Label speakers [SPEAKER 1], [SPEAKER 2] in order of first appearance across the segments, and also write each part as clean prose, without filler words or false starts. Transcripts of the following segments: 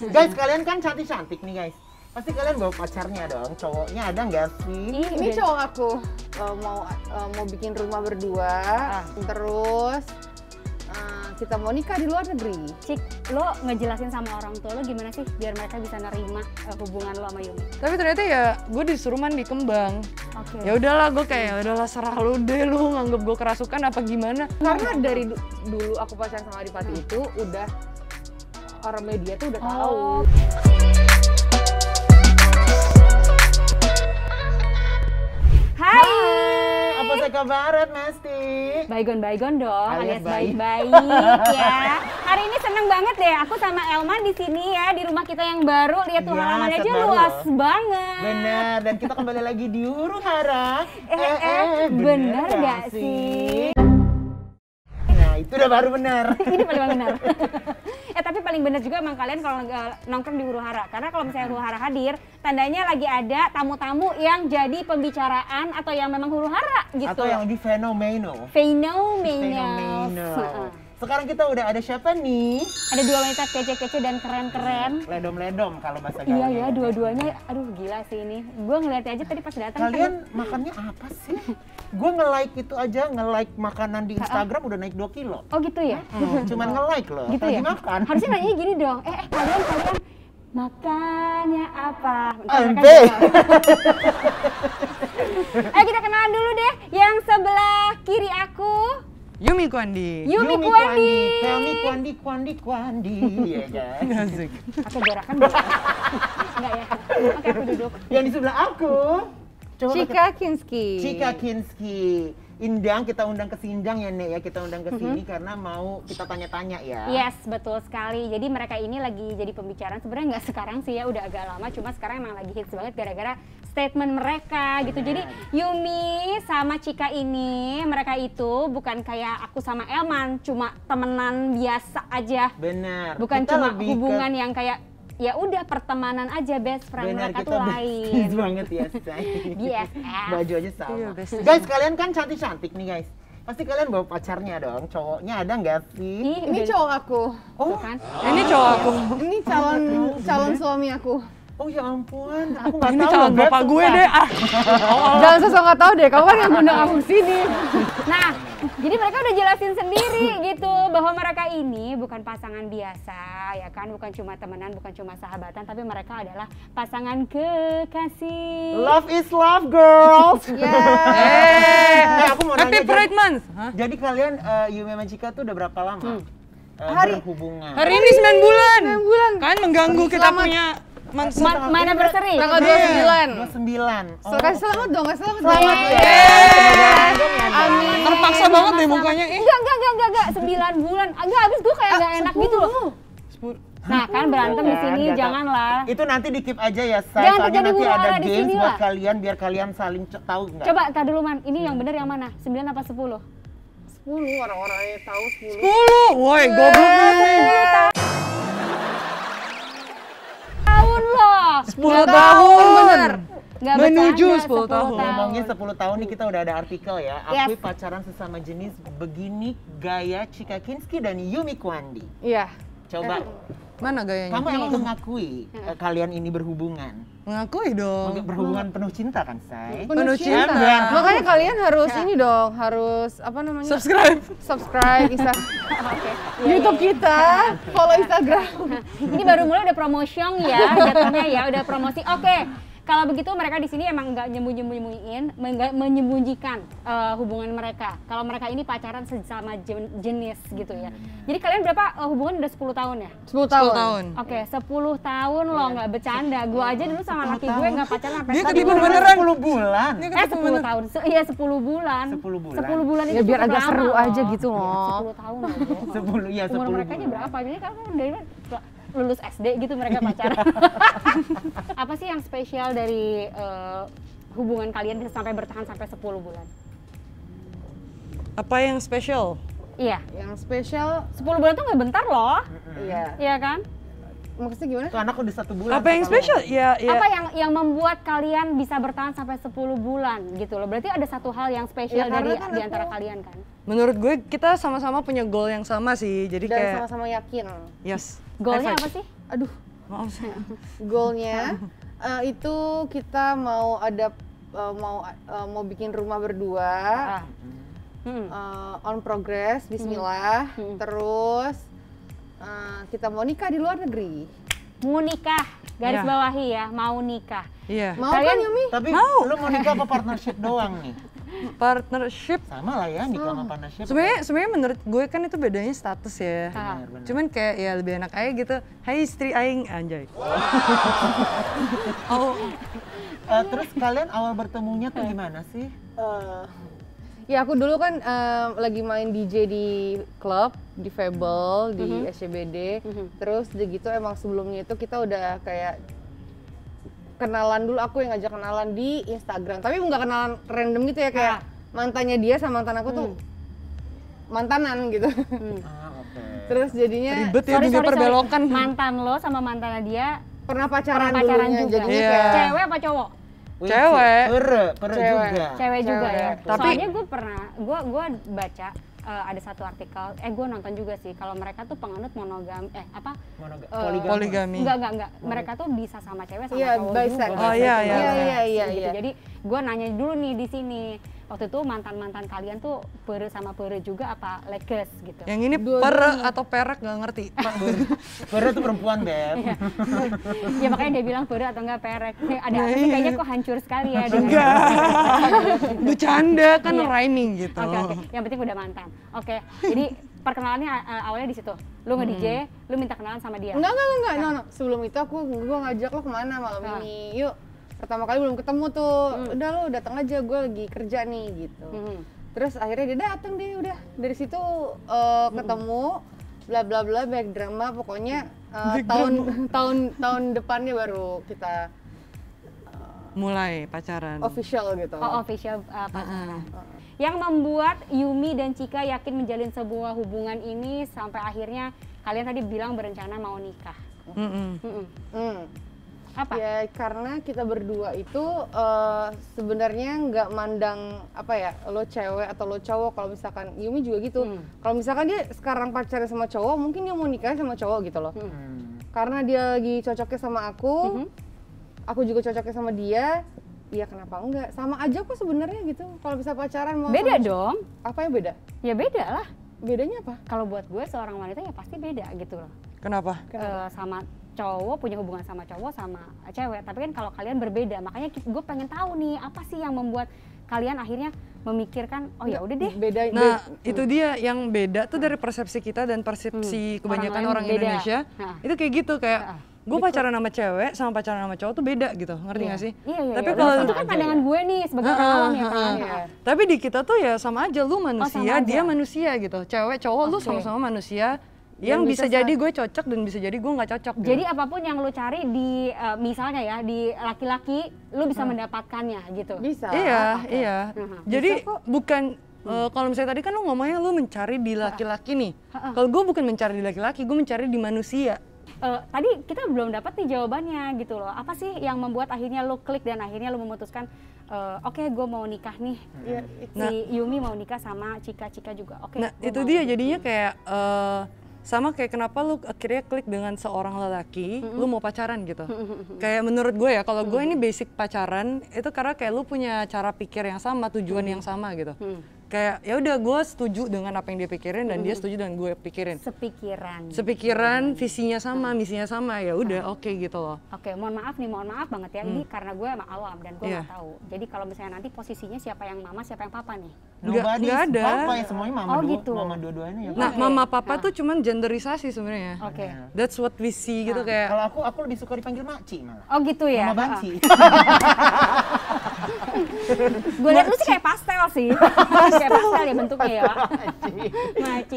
[SPEAKER 1] Guys, kalian kan cantik-cantik nih guys. Pasti kalian bawa pacarnya dong, cowoknya ada nggak sih?
[SPEAKER 2] Ini cowok aku mau bikin rumah berdua, terus kita mau nikah di luar negeri.
[SPEAKER 3] Cik, lo ngejelasin sama orang tua lo gimana sih biar mereka bisa nerima hubungan lo sama Yumi?
[SPEAKER 4] Tapi ternyata ya gue disuruh mandi kembang.
[SPEAKER 3] Oke.
[SPEAKER 4] Ya udahlah, gue kayak ya udahlah serah lu deh, lu nganggep gue kerasukan apa gimana.
[SPEAKER 2] Karena dari dulu aku pacaran sama Adipati itu udah orang media tuh udah tahu.
[SPEAKER 3] Hai.
[SPEAKER 1] Apa saya kabaret, Mesti?
[SPEAKER 3] Baygon dong, alias
[SPEAKER 1] baik.
[SPEAKER 3] baik-baik ya. Hari ini seneng banget deh, aku sama Elman di sini ya, di rumah kita yang baru. Lihat tuh
[SPEAKER 1] Iya,
[SPEAKER 3] halamannya
[SPEAKER 1] set
[SPEAKER 3] aja
[SPEAKER 1] baru
[SPEAKER 3] luas
[SPEAKER 1] loh.
[SPEAKER 3] banget.
[SPEAKER 1] Bener, dan kita kembali lagi di Huru Hara.
[SPEAKER 3] Bener gak sih?
[SPEAKER 1] Nah, itu udah baru bener.
[SPEAKER 3] Ini paling benar. Tapi paling benar juga emang kalian kalau nongkrong di Huru Hara. Karena kalau misalnya Huru Hara hadir, tandanya lagi ada tamu-tamu yang jadi pembicaraan atau yang memang Huru Hara gitu.
[SPEAKER 1] Atau yang di fenomeno.
[SPEAKER 3] Fenomeno.
[SPEAKER 1] Sekarang kita udah ada siapa nih?
[SPEAKER 3] Ada dua wanita kece-kece dan keren-keren.
[SPEAKER 1] Ledom-ledom kalau bahasa
[SPEAKER 3] Iya
[SPEAKER 1] gaulnya.
[SPEAKER 3] ya, dua-duanya, aduh gila sih ini. Gue ngeliatnya aja tadi pas datang.
[SPEAKER 1] Kalian makannya apa sih? Gue nge-like itu aja, nge-like makanan di Instagram udah naik 2 kilo.
[SPEAKER 3] Oh gitu ya?
[SPEAKER 1] Cuman nge-like loh,
[SPEAKER 3] Gitu
[SPEAKER 1] lagi
[SPEAKER 3] ya?
[SPEAKER 1] makan.
[SPEAKER 3] Harusnya nanya gini dong, kalian makannya apa?
[SPEAKER 1] Ampe.
[SPEAKER 3] Kita kenalan dulu deh, yang sebelah kiri aku.
[SPEAKER 4] Yumi Kwandi.
[SPEAKER 3] Yumi Kwandi.
[SPEAKER 1] Tell me Kwandi. Iya kan?
[SPEAKER 4] Asik.
[SPEAKER 3] Aku gorakan bisa? Enggak ya? Oke, aku duduk.
[SPEAKER 1] Yang di sebelah aku, coba
[SPEAKER 2] Cika Kinski.
[SPEAKER 1] Cika Kinski. Indang, kita undang ke Sindang ya Nek ya, kita undang ke sini karena mau kita tanya-tanya ya.
[SPEAKER 3] Yes, betul sekali. Jadi mereka ini lagi jadi pembicaraan, sebenarnya nggak sekarang sih ya, udah agak lama, cuma sekarang emang lagi hits banget gara-gara statement mereka gitu. Jadi Yumi sama Cika ini, mereka itu bukan kayak aku sama Elman, cuma temenan biasa aja.
[SPEAKER 1] Benar.
[SPEAKER 3] Bukan
[SPEAKER 1] Kita
[SPEAKER 3] cuma
[SPEAKER 1] lebih
[SPEAKER 3] hubungan yang kayak ya udah pertemanan aja, best friend.
[SPEAKER 1] Benar,
[SPEAKER 3] mereka
[SPEAKER 1] kita
[SPEAKER 3] tuh
[SPEAKER 1] besties
[SPEAKER 3] lain.
[SPEAKER 1] banget ya, say.
[SPEAKER 3] BFF.
[SPEAKER 1] Baju aja sama.
[SPEAKER 4] Iya, besties.
[SPEAKER 1] Guys, kalian kan cantik-cantik nih guys. Pasti kalian bawa pacarnya dong, cowoknya ada nggak sih?
[SPEAKER 2] Ini cowok aku.
[SPEAKER 1] Oh,
[SPEAKER 3] Kan?
[SPEAKER 4] Ini cowok aku.
[SPEAKER 2] Ini calon suami aku.
[SPEAKER 1] oh ya ampun, aku nggak
[SPEAKER 4] Ini
[SPEAKER 1] tahu.
[SPEAKER 4] calon
[SPEAKER 1] loh, Beb,
[SPEAKER 4] bapak gue
[SPEAKER 1] sumpah.
[SPEAKER 4] deh.
[SPEAKER 2] Jangan sosok nggak tahu deh, kamu kan yang ngundang aku kesini.
[SPEAKER 3] Nah, jadi mereka udah jelasin sendiri gitu bahwa mereka ini bukan pasangan biasa, ya kan? Bukan cuma temenan, bukan cuma sahabatan, tapi mereka adalah pasangan kekasih.
[SPEAKER 1] Love is love, girls. Aku mau
[SPEAKER 4] Happy
[SPEAKER 1] nanya,
[SPEAKER 4] Pride Month. Hah?
[SPEAKER 1] jadi kalian Yumi sama Cika tuh udah berapa lama berhubungan?
[SPEAKER 4] Hari ini 9 bulan.
[SPEAKER 2] 9 bulan.
[SPEAKER 4] Kan mengganggu kita punya
[SPEAKER 3] Mana berseri?
[SPEAKER 2] Tanggal 29.
[SPEAKER 1] 29.
[SPEAKER 2] Kasih selamat dong, kasih selamat.
[SPEAKER 3] Selamat
[SPEAKER 2] ya. Amin.
[SPEAKER 4] Terpaksa banget deh mukanya.
[SPEAKER 3] Enggak, 9 bulan. Enggak, habis gue kayak nggak enak gitu loh. Nah kan berantem di sini, janganlah.
[SPEAKER 1] Itu nanti di-keep aja ya, Say.
[SPEAKER 3] Jangan
[SPEAKER 1] Soalnya
[SPEAKER 3] terjadi
[SPEAKER 1] nanti
[SPEAKER 3] huru-hara
[SPEAKER 1] ada
[SPEAKER 3] di
[SPEAKER 1] games
[SPEAKER 3] sini
[SPEAKER 1] buat
[SPEAKER 3] lah.
[SPEAKER 1] kalian biar kalian saling tahu nggak?
[SPEAKER 3] Coba tar dulu Man, ini yang bener yang mana? 9 apa 10?
[SPEAKER 2] 10 orang-orangnya tahu 10.
[SPEAKER 4] 10. Woi, goblok nih.
[SPEAKER 3] Tahun loh.
[SPEAKER 4] 10 tahun.
[SPEAKER 2] Bener.
[SPEAKER 3] Nggak
[SPEAKER 4] Menuju
[SPEAKER 3] bercanda,
[SPEAKER 4] 10 tahun.
[SPEAKER 1] Ngomongin 10 tahun nih kita udah ada artikel ya. Akui
[SPEAKER 3] Yes.
[SPEAKER 1] pacaran sesama jenis begini gaya Cika Kinski dan Yumi Kwandi.
[SPEAKER 2] Iya.
[SPEAKER 1] Coba,
[SPEAKER 4] Mana gayanya?
[SPEAKER 1] kamu emang mengakui kalian ini berhubungan?
[SPEAKER 4] Mengakui dong.
[SPEAKER 1] Berhubungan penuh cinta kan, Say?
[SPEAKER 4] Penuh cinta.
[SPEAKER 1] Ember.
[SPEAKER 2] Makanya kalian harus ini dong, harus apa namanya? Subscribe YouTube kita, follow Instagram.
[SPEAKER 3] Ini baru mulai udah promotion ya, jatuhnya ya, udah promosi. Oke, kalau begitu mereka di sini emang nggak menyembunyikan hubungan mereka. Kalau mereka ini pacaran sesama jenis gitu ya. Jadi kalian berapa hubungan udah 10 tahun ya?
[SPEAKER 2] 10 tahun.
[SPEAKER 3] Oke, 10 tahun loh, nggak bercanda. Gua aja dulu sama laki gue nggak pacaran sampai
[SPEAKER 4] Dia
[SPEAKER 3] sekarang.
[SPEAKER 4] ketipu beneran.
[SPEAKER 1] 10 bulan.
[SPEAKER 3] 10 tahun. Iya 10 bulan.
[SPEAKER 1] 10 bulan.
[SPEAKER 3] 10 bulan itu
[SPEAKER 2] Ya biar
[SPEAKER 3] cukup
[SPEAKER 2] agak
[SPEAKER 3] lama
[SPEAKER 2] seru
[SPEAKER 3] loh.
[SPEAKER 2] aja gitu loh.
[SPEAKER 3] 10 tahun loh. Bro.
[SPEAKER 1] 10 ya 10
[SPEAKER 3] Umur mereka aja
[SPEAKER 1] bulan.
[SPEAKER 3] berapa? Jadi kan dari lulus SD gitu mereka pacaran. Apa sih yang spesial dari hubungan kalian bisa sampai bertahan sampai 10 bulan?
[SPEAKER 4] Apa yang spesial?
[SPEAKER 3] Iya,
[SPEAKER 2] Yang spesial,
[SPEAKER 3] 10 bulan tuh nggak bentar loh.
[SPEAKER 2] iya.
[SPEAKER 3] Iya kan?
[SPEAKER 2] Maksudnya gimana?
[SPEAKER 1] Tuh anak udah 1 bulan.
[SPEAKER 4] Apa yang
[SPEAKER 1] kalau-
[SPEAKER 4] spesial? Ya,
[SPEAKER 3] Apa yang membuat kalian bisa bertahan sampai 10 bulan gitu loh? Berarti ada satu hal yang spesial
[SPEAKER 2] Ya, karena
[SPEAKER 3] dari
[SPEAKER 2] kan
[SPEAKER 3] di antara
[SPEAKER 2] aku-
[SPEAKER 3] kalian kan?
[SPEAKER 4] menurut gue kita sama-sama punya goal yang sama sih. Jadi
[SPEAKER 2] Dan
[SPEAKER 4] kayak
[SPEAKER 2] sama-sama yakin.
[SPEAKER 4] yes.
[SPEAKER 3] Goalnya
[SPEAKER 4] High five.
[SPEAKER 3] apa sih?
[SPEAKER 2] Aduh,
[SPEAKER 4] Maaf sih.
[SPEAKER 2] Goalnya itu kita mau ada mau bikin rumah berdua. On progress, Bismillah. Terus kita mau nikah di luar negeri.
[SPEAKER 3] Mau nikah, garis
[SPEAKER 4] Ya.
[SPEAKER 3] bawahi ya, mau nikah.
[SPEAKER 4] Iya.
[SPEAKER 2] Mau kan Yumi?
[SPEAKER 1] Tapi lu mau nikah apa partnership doang nih?
[SPEAKER 4] Partnership.
[SPEAKER 1] Sama lah ya, nikah sama partnership.
[SPEAKER 4] Sebenarnya menurut gue kan itu bedanya status ya.
[SPEAKER 1] Benar.
[SPEAKER 4] Cuman kayak ya lebih enak aja gitu. Hai istri aing anjay. Oh,
[SPEAKER 1] Terus kalian awal bertemunya tuh gimana sih?
[SPEAKER 2] Ya aku dulu kan lagi main DJ di klub, di Fable, di SCBD. Terus udah gitu emang sebelumnya itu kita udah kayak kenalan dulu, aku yang ngajak kenalan di Instagram. Tapi nggak kenalan random gitu ya, kayak mantannya dia sama mantan aku tuh mantanan gitu.
[SPEAKER 1] Oke.
[SPEAKER 2] Terus jadinya
[SPEAKER 4] ribet ya dunia perbelokan.
[SPEAKER 3] Mantan lo sama mantannya dia
[SPEAKER 2] pernah pacaran
[SPEAKER 3] pacaran
[SPEAKER 2] dulunya,
[SPEAKER 3] juga.
[SPEAKER 2] jadinya
[SPEAKER 4] Iya.
[SPEAKER 2] kayak
[SPEAKER 3] cewek apa cowok?
[SPEAKER 4] Cewek.
[SPEAKER 1] Pere
[SPEAKER 2] Cewek.
[SPEAKER 1] juga.
[SPEAKER 3] Cewek juga ya.
[SPEAKER 4] Tapi-
[SPEAKER 3] Soalnya gue pernah, gue baca ada satu artikel, gue nonton juga sih kalau mereka tuh penganut monogami,
[SPEAKER 4] Poligami.
[SPEAKER 3] Enggak. Mereka tuh bisa sama cewek sama
[SPEAKER 2] Iya,
[SPEAKER 3] cowok
[SPEAKER 2] bisex.
[SPEAKER 3] juga.
[SPEAKER 4] Oh, iya,
[SPEAKER 2] iya. Iya.
[SPEAKER 3] Gitu. Jadi gue nanya dulu nih di sini. Waktu itu mantan kalian tuh pere sama pere juga apa leges gitu?
[SPEAKER 4] Yang ini
[SPEAKER 2] Dua-duanya.
[SPEAKER 4] pere atau perak gak ngerti.
[SPEAKER 1] Pere tuh perempuan, Beb.
[SPEAKER 3] Ya makanya dia bilang pere atau enggak perek. Ada apa sih, kayaknya kok hancur sekali ya. dengan-
[SPEAKER 4] Enggak. Bercanda kan
[SPEAKER 3] Iya.
[SPEAKER 4] rhyming gitu.
[SPEAKER 3] Oke. Yang penting udah mantan. Oke. Jadi perkenalannya awalnya di situ. Lu nge-DJ, lu minta kenalan sama dia.
[SPEAKER 2] Enggak. No. Sebelum itu gua ngajak lo kemana malam ini. Yuk. Pertama kali belum ketemu tuh. Udah lo datang aja, gue lagi kerja nih gitu. Terus akhirnya dia datang deh, udah. Dari situ ketemu bla bla bla, banyak drama, pokoknya tahun depannya baru kita
[SPEAKER 4] Mulai pacaran.
[SPEAKER 2] official gitu.
[SPEAKER 3] Oh, official pacaran. Yang membuat Yumi dan Cika yakin menjalin sebuah hubungan ini sampai akhirnya kalian tadi bilang berencana mau nikah. Apa?
[SPEAKER 2] Ya karena kita berdua itu sebenarnya nggak mandang apa ya, lo cewek atau lo cowok. Kalau misalkan Yumi juga gitu, kalau misalkan dia sekarang pacaran sama cowok, mungkin dia mau nikah sama cowok gitu loh. Karena dia lagi cocoknya sama aku juga cocoknya sama dia. Ya kenapa enggak? Sama aja kok sebenarnya gitu. Kalau bisa pacaran mau
[SPEAKER 3] Beda
[SPEAKER 2] sama-
[SPEAKER 3] dong.
[SPEAKER 2] Apa yang beda?
[SPEAKER 3] Ya beda lah.
[SPEAKER 2] Bedanya apa?
[SPEAKER 3] Kalau buat gue seorang wanita ya pasti beda gitu loh.
[SPEAKER 4] Kenapa?
[SPEAKER 3] Sama cowok punya hubungan sama cowok sama cewek. Tapi kan kalau kalian berbeda, makanya gue pengen tahu nih apa sih yang membuat kalian akhirnya memikirkan oh ya udah deh.
[SPEAKER 2] Beda.
[SPEAKER 4] Nah, itu dia yang beda tuh dari persepsi kita dan persepsi kebanyakan
[SPEAKER 3] Orang
[SPEAKER 4] orang
[SPEAKER 3] lain beda.
[SPEAKER 4] Indonesia.
[SPEAKER 3] Nah.
[SPEAKER 4] Itu kayak gitu, kayak gue pacaran sama cewek sama pacaran sama cowok tuh beda gitu, ngerti gak sih?
[SPEAKER 3] Iya.
[SPEAKER 4] Tapi
[SPEAKER 3] Udah,
[SPEAKER 4] kalau
[SPEAKER 3] itu kan pandangan gue nih sebagai orang awam ya kan.
[SPEAKER 4] tapi di kita tuh ya sama aja, lu manusia,
[SPEAKER 3] sama aja.
[SPEAKER 4] dia manusia gitu. Cewek, cowok, lu sama-sama manusia. Yang bisa jadi gue cocok dan bisa jadi gue nggak cocok.
[SPEAKER 3] Jadi apapun yang lu cari di misalnya ya di laki-laki, lu bisa mendapatkannya gitu.
[SPEAKER 2] Bisa.
[SPEAKER 4] Iya. Jadi bukan kalau misalnya tadi kan lu ngomongnya lu mencari di laki-laki nih. Kalau gue bukan mencari di laki-laki, gue mencari di manusia.
[SPEAKER 3] Tadi kita belum dapat nih jawabannya gitu loh. Apa sih yang membuat akhirnya lu klik dan akhirnya lu memutuskan oke, gue mau nikah nih. Si Yumi mau nikah sama Cika juga. Oke.
[SPEAKER 4] Nah
[SPEAKER 3] gua
[SPEAKER 4] itu
[SPEAKER 3] mau.
[SPEAKER 4] dia jadinya kayak sama kayak kenapa lu akhirnya klik dengan seorang lelaki, lu mau pacaran gitu. Kayak menurut gue ya, kalau gue ini basic pacaran itu karena kayak lu punya cara pikir yang sama, tujuan yang sama gitu. Kayak ya udah gue setuju dengan apa yang dia pikirin dan dia setuju dengan gue pikirin. Sepikiran, visinya sama, misinya sama, ya udah oke gitu loh.
[SPEAKER 3] Oke, mohon maaf banget ya. Ini karena gue emang awam dan gue nggak
[SPEAKER 4] Iya.
[SPEAKER 3] tahu. Jadi kalau misalnya nanti posisinya siapa yang mama, siapa yang papa nih?
[SPEAKER 1] Nobody
[SPEAKER 4] Nggak ada.
[SPEAKER 1] Papa ya, semuanya mama
[SPEAKER 3] gitu.
[SPEAKER 1] mama dua-duanya ya.
[SPEAKER 4] Nah, mama papa tuh cuman genderisasi sebenarnya.
[SPEAKER 3] Oke.
[SPEAKER 4] That's what we see gitu kayak.
[SPEAKER 1] Kalau aku lebih suka dipanggil Maci malah.
[SPEAKER 3] Oh gitu ya.
[SPEAKER 1] Mama Banci.
[SPEAKER 3] Gue lihat lu sih kayak pastel sih. Kayak pastel ya bentuknya ya. Maci.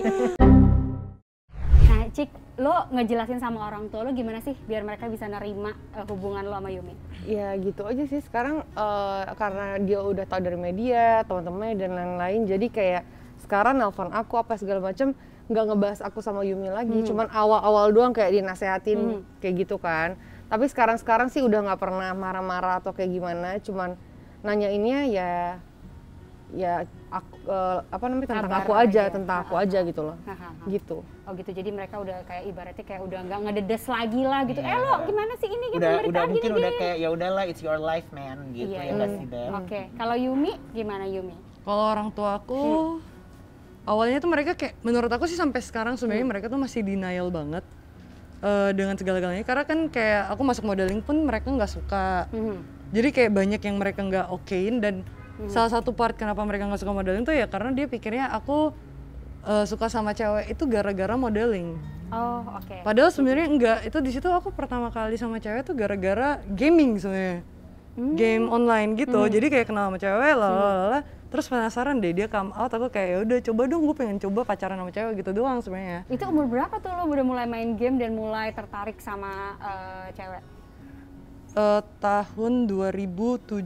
[SPEAKER 3] Nah, Cik, lo ngejelasin sama orang tua lo gimana sih biar mereka bisa nerima hubungan lo sama Yumi?
[SPEAKER 2] Ya gitu aja sih sekarang karena dia udah tahu dari media, teman-temannya dan lain-lain, jadi kayak sekarang nelpon aku apa segala macam nggak ngebahas aku sama Yumi lagi, cuman awal-awal doang kayak dinasehatin kayak gitu kan. Tapi sekarang sih udah nggak pernah marah-marah atau kayak gimana, cuman nanyainnya ya ya apa namanya tentang
[SPEAKER 3] Kabar
[SPEAKER 2] aku aja,
[SPEAKER 3] aja.
[SPEAKER 2] tentang aku aja gitu loh. Gitu.
[SPEAKER 3] Oh gitu, jadi mereka udah kayak ibaratnya kayak udah nggak ngededes lagi lah gitu.
[SPEAKER 1] Iya.
[SPEAKER 3] Lo gimana sih ini gitu
[SPEAKER 1] Udah
[SPEAKER 3] pemberitaan
[SPEAKER 1] mungkin
[SPEAKER 3] gini,
[SPEAKER 1] udah
[SPEAKER 3] gini.
[SPEAKER 1] kayak ya udahlah it's your life man gitu
[SPEAKER 3] Iya,
[SPEAKER 1] ya nggak sih Beb?
[SPEAKER 3] Oke, kalau Yumi gimana Yumi?
[SPEAKER 4] Kalau orang tua aku awalnya tuh mereka kayak menurut aku sih sampai sekarang sebenarnya mereka tuh masih denial banget dengan segala-galanya karena kan kayak aku masuk modeling pun mereka nggak suka. Jadi kayak banyak yang mereka nggak okein dan salah satu part kenapa mereka nggak suka modeling tuh ya karena dia pikirnya aku suka sama cewek itu gara-gara modeling.
[SPEAKER 3] Oh oke.
[SPEAKER 4] Padahal sebenarnya enggak. Itu di situ aku pertama kali sama cewek tuh gara-gara gaming sebenarnya. Game online gitu. Jadi kayak kenal sama cewek lah. Terus penasaran deh dia come out, aku kayak ya udah coba dong, gue pengen coba pacaran sama cewek gitu doang sebenarnya.
[SPEAKER 3] Itu umur berapa tuh lo udah mulai main game dan mulai tertarik sama cewek?
[SPEAKER 4] Tahun 2017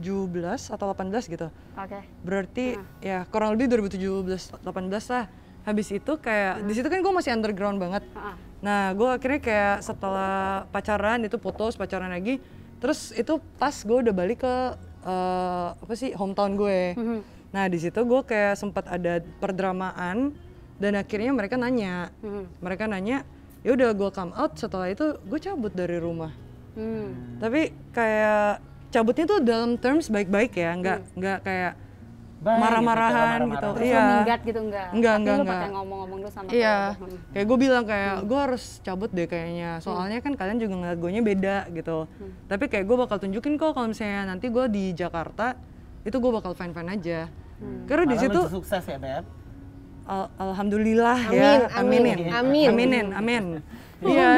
[SPEAKER 4] atau 18 gitu.
[SPEAKER 3] Oke.
[SPEAKER 4] Berarti ya kurang lebih 2017-18 lah. Habis itu kayak di situ kan gue masih underground banget. Nah gue akhirnya kayak setelah pacaran itu putus, pacaran lagi. Terus itu pas gue udah balik ke apa sih hometown gue. Nah di situ gue kayak sempat ada perdramaan dan akhirnya mereka nanya, ya udah gue come out. Setelah itu gue cabut dari rumah. Tapi kayak cabutnya tuh dalam terms baik-baik ya, nggak kayak
[SPEAKER 1] Baik,
[SPEAKER 4] marah-marahan
[SPEAKER 1] gitu,
[SPEAKER 4] gitu.
[SPEAKER 3] Terus
[SPEAKER 4] Iya.
[SPEAKER 3] lo minggat gitu enggak?
[SPEAKER 4] Enggak,
[SPEAKER 3] Tapi lo
[SPEAKER 4] enggak.
[SPEAKER 3] pakai ngomong-ngomong dulu sama
[SPEAKER 4] Iya,
[SPEAKER 3] keluarga.
[SPEAKER 4] kayak gue bilang kayak gue harus cabut deh kayaknya. Soalnya kan kalian juga ngeliat gue nya beda gitu. Tapi kayak gue bakal tunjukin kok kalau misalnya nanti gue di Jakarta itu gue bakal fine-fine aja. Karena di
[SPEAKER 1] Malah
[SPEAKER 4] situ
[SPEAKER 1] lu sukses ya Beb.
[SPEAKER 4] alhamdulillah
[SPEAKER 2] Amin,
[SPEAKER 4] ya,
[SPEAKER 2] amin, amin.
[SPEAKER 4] amin. Iya,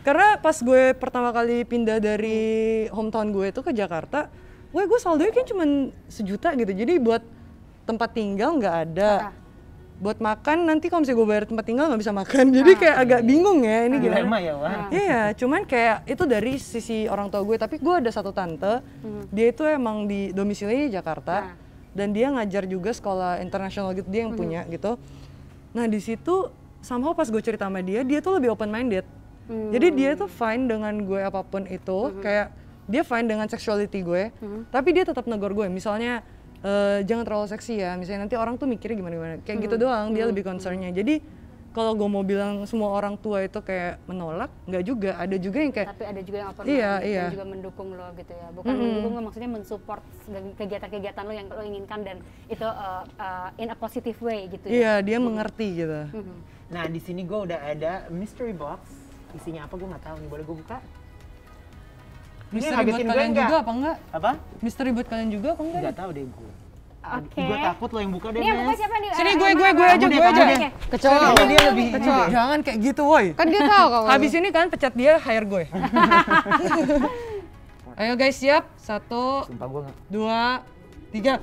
[SPEAKER 4] karena pas gue pertama kali pindah dari hometown gue itu ke Jakarta, gue saldonya kan cuma 1 juta gitu. Jadi buat tempat tinggal nggak ada. Buat makan nanti kalau misalnya gue bayar tempat tinggal nggak bisa makan. Jadi kayak agak bingung ya ini gimana.
[SPEAKER 1] Dilema ya Wah.
[SPEAKER 4] Iya, cuman kayak itu dari sisi orang tua gue. Tapi gue ada satu tante, dia itu emang di domisili Jakarta dan dia ngajar juga sekolah internasional gitu, dia yang punya gitu. Nah di situ somehow pas gue cerita sama dia tuh lebih open minded. Jadi dia tuh fine dengan gue apapun itu, kayak dia fine dengan sexuality gue, tapi dia tetap negor gue. Misalnya jangan terlalu seksi ya, misalnya nanti orang tuh mikirnya gimana-gimana. Kayak gitu doang, dia lebih concernnya. Jadi kalau gue mau bilang semua orang tua itu kayak menolak, nggak juga. Ada juga yang kayak
[SPEAKER 3] Tapi ada juga yang open
[SPEAKER 4] Iya,
[SPEAKER 3] minded
[SPEAKER 4] iya.
[SPEAKER 3] dan juga mendukung lo gitu ya. Bukan mendukung lo, maksudnya mensupport kegiatan-kegiatan lo yang lo inginkan dan itu in a positive way gitu ya.
[SPEAKER 4] iya dia mengerti gitu.
[SPEAKER 1] Nah di sini gue udah ada mystery box. Isinya apa gue nggak tahu nih, boleh gue buka?
[SPEAKER 4] Misteri buat
[SPEAKER 1] ngagetin gue
[SPEAKER 4] kalian
[SPEAKER 1] nggak?
[SPEAKER 4] juga apa enggak?
[SPEAKER 1] Apa?
[SPEAKER 4] Misteri buat kalian juga apa enggak?
[SPEAKER 1] Nggak tahu deh gue.
[SPEAKER 3] Oke.
[SPEAKER 1] Gue takut lo yang buka deh
[SPEAKER 3] Ini yang buka
[SPEAKER 1] Mes.
[SPEAKER 3] siapa nih?
[SPEAKER 4] Sini
[SPEAKER 3] Eh,
[SPEAKER 4] gue
[SPEAKER 3] mana?
[SPEAKER 4] aja,
[SPEAKER 1] Kamu deh,
[SPEAKER 4] gue aja.
[SPEAKER 1] kamu deh.
[SPEAKER 2] Kecoa.
[SPEAKER 1] Kayaknya dia lebih ini
[SPEAKER 2] Kecoa.
[SPEAKER 1] deh.
[SPEAKER 4] Jangan kayak gitu woi.
[SPEAKER 2] Kan dia tahu kalau
[SPEAKER 4] Habis ini kan pecat dia, hire gue. Ayo guys siap, 1,
[SPEAKER 1] Sumpah gue nggak.
[SPEAKER 4] 2, 3.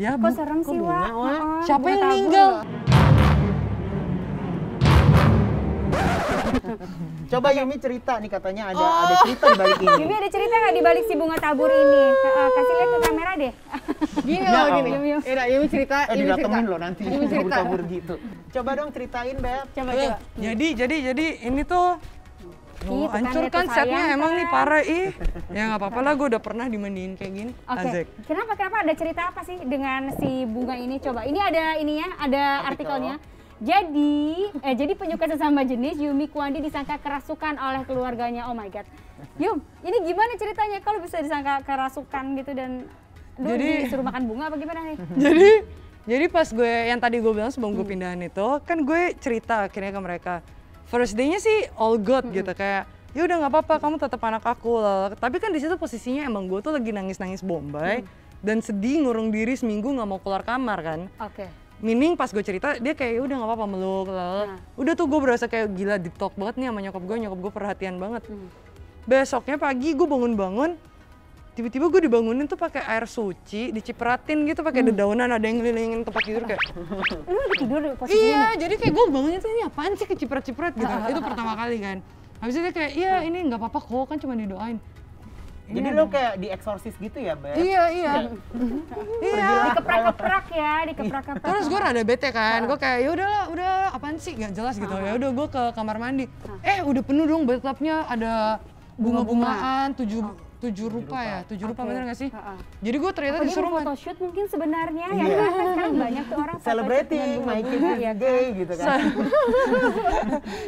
[SPEAKER 4] Ya
[SPEAKER 3] Kok serem sih
[SPEAKER 1] bunga,
[SPEAKER 3] Wak?
[SPEAKER 1] Wak?
[SPEAKER 3] Oh,
[SPEAKER 4] siapa
[SPEAKER 3] bunga
[SPEAKER 4] yang
[SPEAKER 3] tabur.
[SPEAKER 4] meninggal?
[SPEAKER 1] Coba Yumi cerita nih, katanya ada cerita di balik ini.
[SPEAKER 3] Yumi ada cerita nggak di balik si bunga tabur ini? Kasih lihat ke kamera deh.
[SPEAKER 2] gini
[SPEAKER 1] Ya
[SPEAKER 2] loh gini.
[SPEAKER 1] Allah.
[SPEAKER 2] Yaudah, Yumi cerita, Yumi cerita.
[SPEAKER 1] Didatengin lo nanti
[SPEAKER 2] Yumi cerita.
[SPEAKER 1] kabur gitu. Coba dong ceritain Beb.
[SPEAKER 3] Coba.
[SPEAKER 4] Jadi ini tuh
[SPEAKER 3] Ih,
[SPEAKER 4] Oh,
[SPEAKER 3] tuh kan
[SPEAKER 4] hancur
[SPEAKER 3] dia
[SPEAKER 4] kan
[SPEAKER 3] tuh
[SPEAKER 4] setnya
[SPEAKER 3] sayang
[SPEAKER 4] emang
[SPEAKER 3] kan.
[SPEAKER 4] nih parah ih. Ya nggak apa-apa lah, gue udah pernah dimandiin kayak gini.
[SPEAKER 3] Oke.
[SPEAKER 4] Azek.
[SPEAKER 3] Kenapa ada cerita apa sih dengan si bunga ini? Coba. Ini ada ininya, ada
[SPEAKER 1] Artikel.
[SPEAKER 3] artikelnya. Jadi penyuka sesama jenis Yumi Kwandi disangka kerasukan oleh keluarganya. Oh my god. Yum, ini gimana ceritanya? Kalau bisa disangka kerasukan gitu dan lu disuruh makan bunga apa gimana nih?
[SPEAKER 4] Jadi pas gue yang tadi gue bilang sebelum gue pindahan itu kan gue cerita akhirnya ke mereka. First day-nya sih all good gitu, kayak ya udah nggak apa-apa, kamu tetap anak aku lah. Tapi kan di situ posisinya emang gue tuh lagi nangis-nangis bombay dan sedih, ngurung diri seminggu nggak mau keluar kamar kan.
[SPEAKER 3] Oke.
[SPEAKER 4] Meaning pas gue cerita dia kayak "Ya udah nggak apa-apa meluk lah." Udah tuh gue berasa kayak gila deep talk banget nih sama nyokap gue perhatian banget. Besoknya pagi gue bangun-bangun, tiba-tiba gue dibangunin tuh pakai air suci, dicipratin gitu pakai dedaunan, ada yang ngelilingin tempat tidur kayak.
[SPEAKER 3] Lu lagi tidur posisinya
[SPEAKER 4] Iya,
[SPEAKER 3] nih?
[SPEAKER 4] jadi kayak gue bangunnya tuh ini apaan sih keciprat-ciprat gitu. Itu pertama kali kan. Habis itu dia kayak, iya ini nggak apa-apa kok, kan cuma didoain.
[SPEAKER 1] Jadi lo kayak di eksorsis gitu ya Beb?
[SPEAKER 4] Iya. Iya.
[SPEAKER 3] Dikeprak-keprak ya, dikeprak-keprak.
[SPEAKER 4] Terus gue rada bete kan, gue kayak ya udahlah, udah apaan sih nggak jelas gitu. Ya udah gue ke kamar mandi. Udah penuh dong bathtubnya, ada bunga-bungaan, 7 rupa ya, 7 rupa
[SPEAKER 3] Oke.
[SPEAKER 4] bener gak sih?
[SPEAKER 3] Heeh.
[SPEAKER 4] Jadi gue ternyata
[SPEAKER 3] Apa dia
[SPEAKER 4] disuruh
[SPEAKER 3] mau photoshoot mungkin sebenarnya ya
[SPEAKER 1] Iya.
[SPEAKER 3] kan sekarang banyak tuh orang photoshoot
[SPEAKER 1] Celebrating,
[SPEAKER 3] dengan
[SPEAKER 1] my
[SPEAKER 3] bunga-bunga,
[SPEAKER 1] kid is
[SPEAKER 3] ya kan?
[SPEAKER 1] gay gitu kan.